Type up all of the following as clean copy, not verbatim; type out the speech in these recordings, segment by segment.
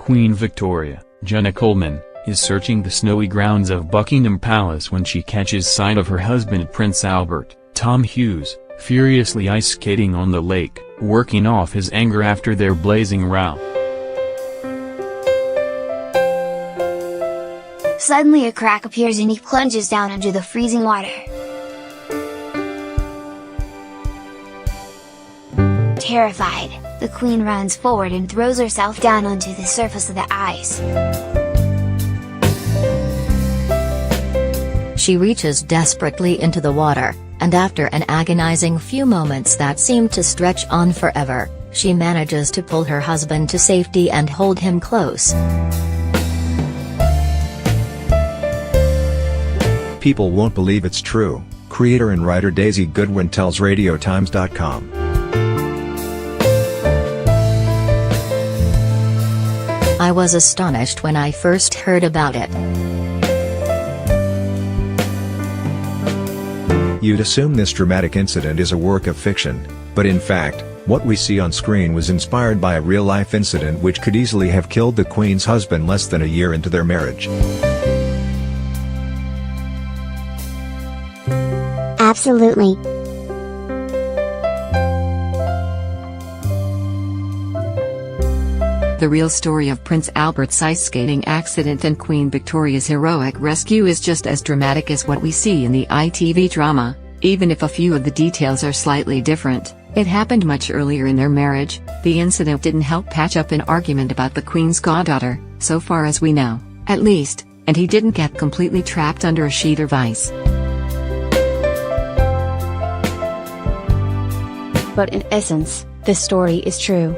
Queen Victoria, Jenna Coleman, is searching the snowy grounds of Buckingham Palace when she catches sight of her husband Prince Albert, Tom Hughes, furiously ice skating on the lake, working off his anger after their blazing row. Suddenly a crack appears and he plunges down into the freezing water. Terrified, the Queen runs forward and throws herself down onto the surface of the ice. She reaches desperately into the water, and after an agonizing few moments that seem to stretch on forever, she manages to pull her husband to safety and hold him close. People won't believe it's true, creator and writer Daisy Goodwin tells RadioTimes.com. I was astonished when I first heard about it. You'd assume this dramatic incident is a work of fiction, but in fact, what we see on screen was inspired by a real-life incident which could easily have killed the Queen's husband less than a year into their marriage. Absolutely. The real story of Prince Albert's ice skating accident and Queen Victoria's heroic rescue is just as dramatic as what we see in the ITV drama, even if a few of the details are slightly different. It happened much earlier in their marriage. The incident didn't help patch up an argument about the Queen's goddaughter, so far as we know, at least, and he didn't get completely trapped under a sheet of ice. But in essence, the story is true.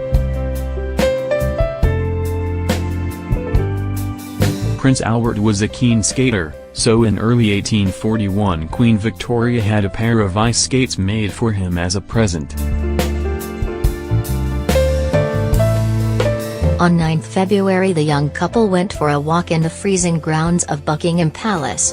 Prince Albert was a keen skater, so in early 1841 Queen Victoria had a pair of ice skates made for him as a present. On 9 February the young couple went for a walk in the freezing grounds of Buckingham Palace.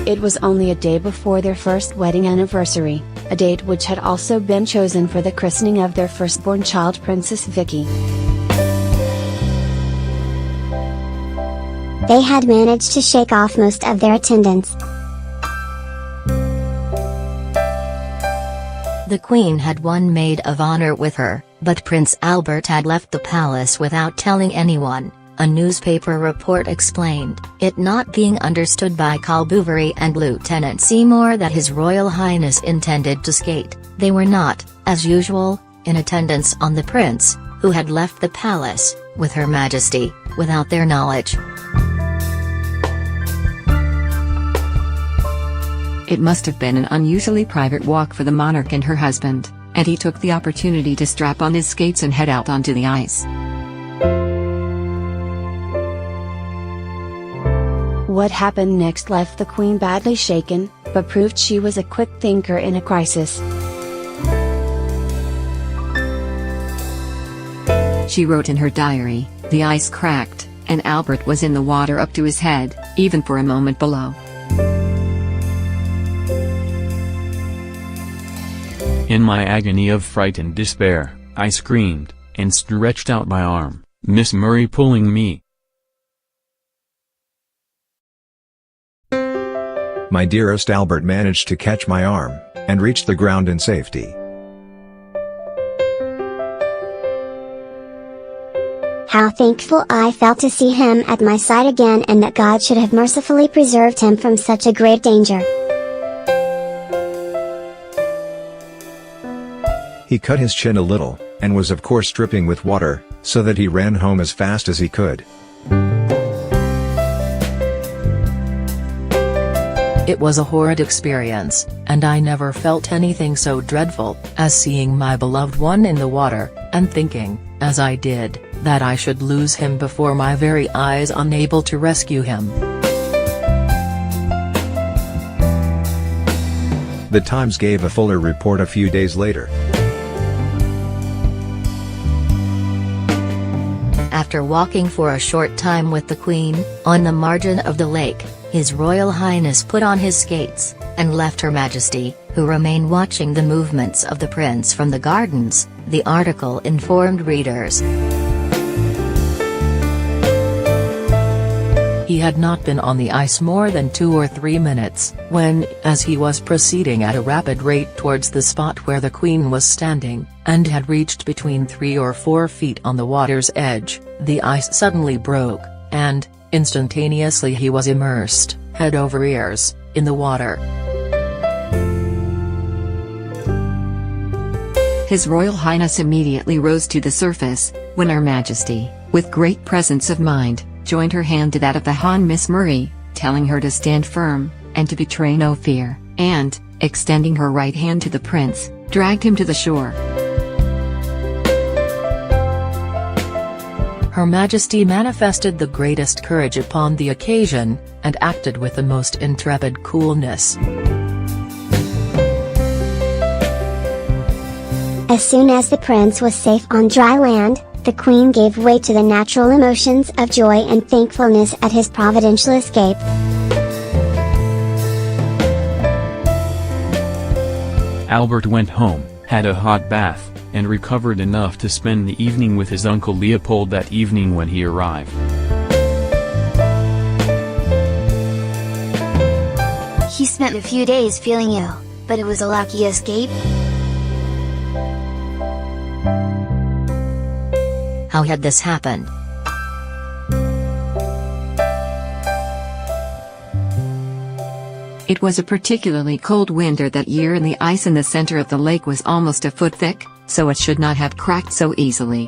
It was only a day before their first wedding anniversary, a date which had also been chosen for the christening of their firstborn child Princess Vicky. They had managed to shake off most of their attendants. The Queen had one maid of honor with her, but Prince Albert had left the palace without telling anyone, a newspaper report explained, it not being understood by Carl Bouverie and Lieutenant Seymour that His Royal Highness intended to skate. They were not, as usual, in attendance on the prince, who had left the palace, with Her Majesty, without their knowledge. It must have been an unusually private walk for the monarch and her husband, and he took the opportunity to strap on his skates and head out onto the ice. What happened next left the Queen badly shaken, but proved she was a quick thinker in a crisis. She wrote in her diary, "The ice cracked, and Albert was in the water up to his head, even for a moment below." In my agony of fright and despair, I screamed, and stretched out my arm, Miss Murray pulling me. My dearest Albert managed to catch my arm, and reach the ground in safety. How thankful I felt to see him at my side again and that God should have mercifully preserved him from such a great danger. He cut his chin a little, and was of course dripping with water, so that he ran home as fast as he could. It was a horrid experience, and I never felt anything so dreadful as seeing my beloved one in the water, and thinking, as I did, that I should lose him before my very eyes, unable to rescue him. The Times gave a fuller report a few days later. After walking for a short time with the Queen, on the margin of the lake, His Royal Highness put on his skates, and left Her Majesty, who remained watching the movements of the prince from the gardens, the article informed readers. He had not been on the ice more than 2 or 3 minutes, when, as he was proceeding at a rapid rate towards the spot where the Queen was standing, and had reached between 3 or 4 feet on the water's edge, the ice suddenly broke, and, instantaneously he was immersed, head over ears, in the water. His Royal Highness immediately rose to the surface, when Her Majesty, with great presence of mind, joined her hand to that of the Han Miss Murray, telling her to stand firm, and to betray no fear, and, extending her right hand to the prince, dragged him to the shore. Her Majesty manifested the greatest courage upon the occasion, and acted with the most intrepid coolness. As soon as the prince was safe on dry land, the Queen gave way to the natural emotions of joy and thankfulness at his providential escape. Albert went home, had a hot bath, and recovered enough to spend the evening with his uncle Leopold that evening when he arrived. He spent a few days feeling ill, but it was a lucky escape. How had this happened? It was a particularly cold winter that year, and the ice in the center of the lake was almost a foot thick, so it should not have cracked so easily.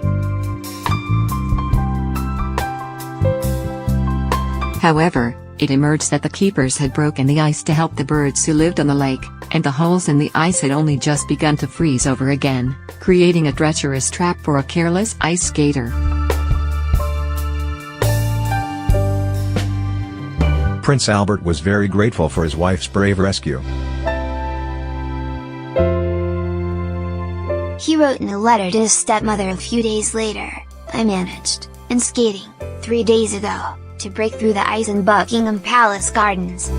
However, it emerged that the keepers had broken the ice to help the birds who lived on the lake, and the holes in the ice had only just begun to freeze over again, creating a treacherous trap for a careless ice skater. Prince Albert was very grateful for his wife's brave rescue. He wrote in a letter to his stepmother a few days later, "I managed, in skating, 3 days ago, to break through the ice in Buckingham Palace gardens.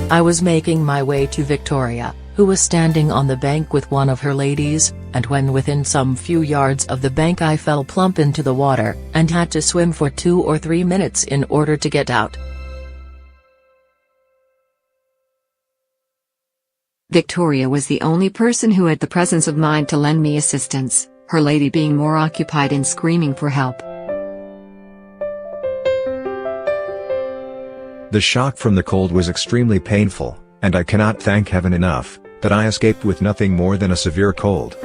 I was making my way to Victoria, who was standing on the bank with one of her ladies, and when within some few yards of the bank I fell plump into the water, and had to swim for 2 or 3 minutes in order to get out." Victoria was the only person who had the presence of mind to lend me assistance, her lady being more occupied in screaming for help. The shock from the cold was extremely painful, and I cannot thank heaven enough that I escaped with nothing more than a severe cold.